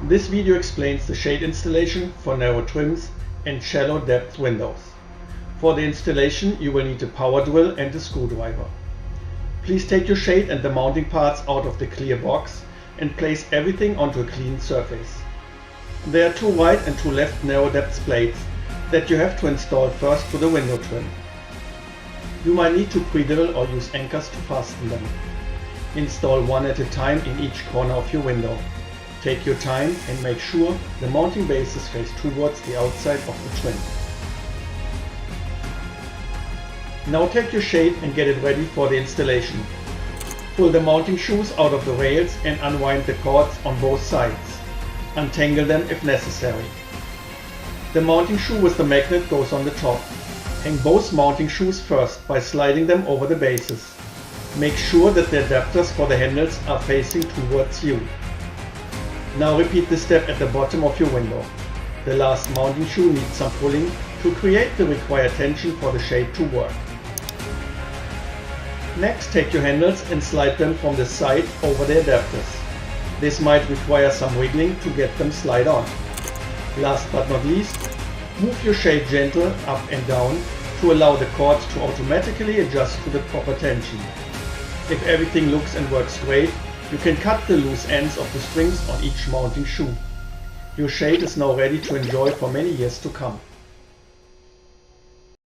This video explains the shade installation for narrow trims and shallow depth windows. For the installation you will need a power drill and a screwdriver. Please take your shade and the mounting parts out of the clear box and place everything onto a clean surface. There are two right and two left narrow depth plates that you have to install first to the window trim. You might need to pre-drill or use anchors to fasten them. Install one at a time in each corner of your window. Take your time and make sure the mounting bases face towards the outside of the trim. Now take your shade and get it ready for the installation. Pull the mounting shoes out of the rails and unwind the cords on both sides. Untangle them if necessary. The mounting shoe with the magnet goes on the top. Hang both mounting shoes first by sliding them over the bases. Make sure that the adapters for the handles are facing towards you. Now repeat the step at the bottom of your window. The last mounting shoe needs some pulling to create the required tension for the shade to work. Next, take your handles and slide them from the side over the adapters. This might require some wiggling to get them slide on. Last but not least, move your shade gentle up and down to allow the cords to automatically adjust to the proper tension. If everything looks and works great, you can cut the loose ends of the strings on each mounting shoe. Your shade is now ready to enjoy for many years to come.